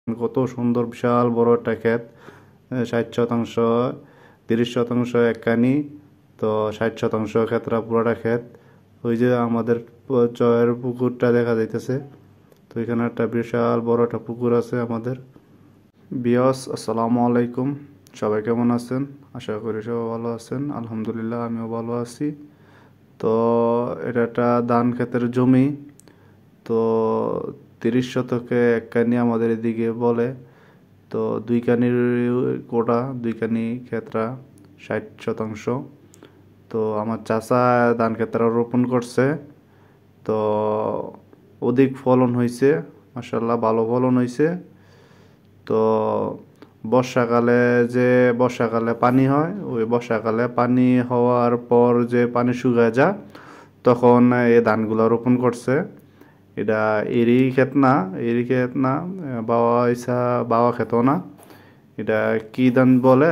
কত সুন্দর বিশাল বড় একটা ক্ষেত। 60 শতাংশ, 30 শতাংশ এককানি, তো 60 শতাংশ ক্ষেতটা পুরোটা ক্ষেত। ওই যে আমাদের চয়ের পুকুরটা দেখা যাইতেছে। তো এখানে একটা বিশাল বড় একটা পুকুর আছে আমাদের। বিয়স, আসসালামু আলাইকুম। সবাই কেমন আছেন? আশা করি সবাই ভালো আছেন। আলহামদুলিল্লাহ, আমিও ভালো আছি। তো এটা একটা ধান ক্ষেতের জমি। তো 30 শতকে এককানি আমাদের এদিকে বলে। তো দুই কানির কোটা, দুই কানি ক্ষেত্রা 60 শতাংশ। তো আমার চাচা ধান ক্ষেত্রা রোপণ করছে। তো অধিক ফলন হয়েছে, মাশাল্লাহ ভালো ফলন হয়েছে। তো বর্ষাকালে পানি হয়, ওই বর্ষাকালে পানি হওয়ার পর যে পানি শুকায় যায়, তখন এই ধানগুলো রোপণ করছে। এটা এরি ক্ষেত না, বাওয়া ক্ষেতও না। এটা কি ধান বলে,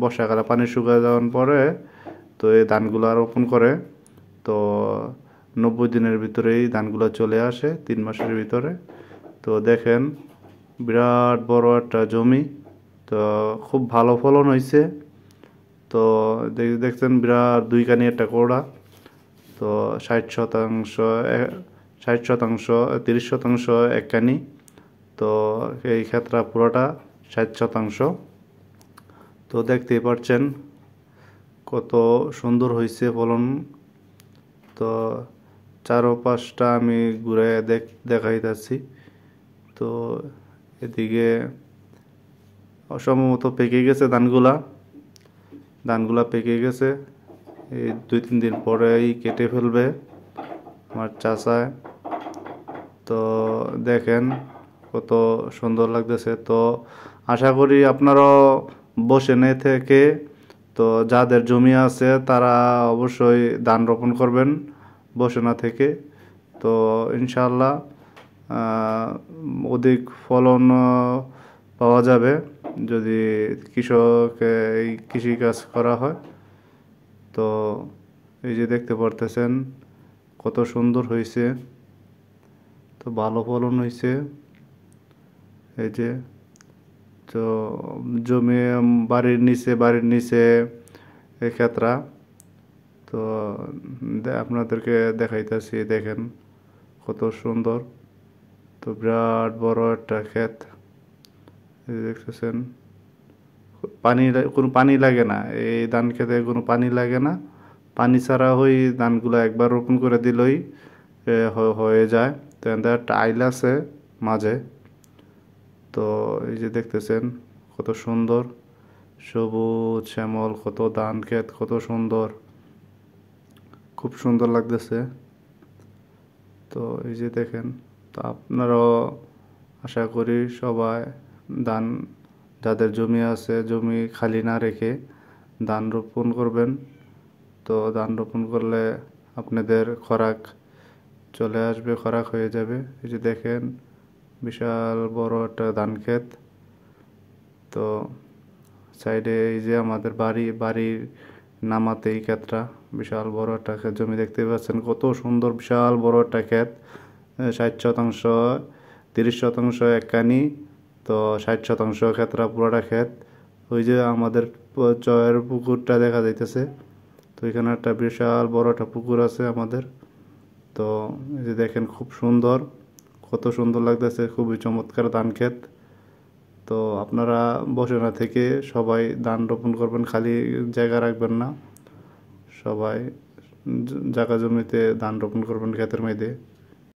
বর্ষাকালে পানি শুকায় যাওয়ার পরে তো এই ধানগুলো রোপণ করে। তো 90 দিনের ভিতরেই ধানগুলো চলে আসে, 3 মাসের ভিতরে। তো দেখেন, বিরাট বড় একটা জমি। তো খুব ভালো ফলন হয়েছে। তো দেখছেন, বিরাট দুই কানি একটা কোড়া। তো 60 শতাংশ, 60 শতাংশ, 30 শতাংশ এক কানি। তো এই ক্ষেত্রে পুরোটা 60 শতাংশ। তো দেখতেই পাচ্ছেন কত সুন্দর হয়েছে ফলন। তো চারপাশটা আমি ঘুরে দেখাইতেছি। তো এদিকে অসম্ভবত পেকে গেছে ধানগুলা পেকে গেছে। এই 2-3 দিন পরেই কেটে ফেলবে আমার চাচায়। তো দেখেন কত সুন্দর লাগতেছে। তো আশা করি আপনারাও বসে নেই থেকে, তো যাদের জমি আছে তারা অবশ্যই ধান রোপণ করবেন বসে না থেকে। তো ইনশাআল্লাহ অধিক ফলন পাওয়া যাবে যদি এই কৃষিকাজ করা হয়। তো এই যে দেখতে পারতেছেন কত সুন্দর হয়েছে। তো ভালো ফলন হয়েছে। এই যে, তো জমি বাড়ির নিচে এই ক্ষেত্রা। তো আপনাদেরকে দেখাইতেছি, দেখেন কত সুন্দর। তো বিরাট বড় একটা ক্ষেত, দেখতেছেন। কোনো পানি লাগে না, এই ধান খেতে কোনো পানি লাগে না। পানি ছাড়া ওই ধানগুলো একবার রোপণ করে দিলেই হয়ে যায়। তো একটা আইল আছে মাঝে। তো এই যে দেখতেছেন কত সুন্দর, সবুজ শ্যামল, কত ধান ক্ষেত, কত সুন্দর, খুব সুন্দর লাগতেছে। তো এই যে দেখেন, তো আপনারাও আশা করি সবাই ধান, যাদের জমি আছে, জমি খালি না রেখে ধান রোপণ করবেন। তো ধান রোপণ করলে আপনাদের খরাক চলে আসবে, খরাক হয়ে যাবে। এই যে দেখেন, বিশাল বড় একটা ধান ক্ষেত। তো সাইডে এই যে আমাদের বাড়ির নামাতেই ক্ষেতটা, বিশাল বড় একটা ক্ষেত জমি দেখতে পাচ্ছেন, কত সুন্দর বিশাল বড় একটা ক্ষেত। 60 শতাংশ, 30 শতাংশ এককানি, তো 60 শতাংশ ক্ষেতটা পুরোটা ক্ষেত। ওই যে আমাদের চয়ের পুকুরটা দেখা যাইতেছে। তো এখানে একটা বিশাল বড় একটা পুকুর আছে আমাদের। তো এই যে দেখেন, খুব সুন্দর, কত সুন্দর লাগতেছে, খুবই চমৎকার ধান ক্ষেত। তো আপনারা বসে না থেকে সবাই ধান রোপণ করবেন, খালি জায়গা রাখবেন না। সবাই জায়গা জমিতে ধান রোপণ করবেন ক্ষেতের মধ্যে।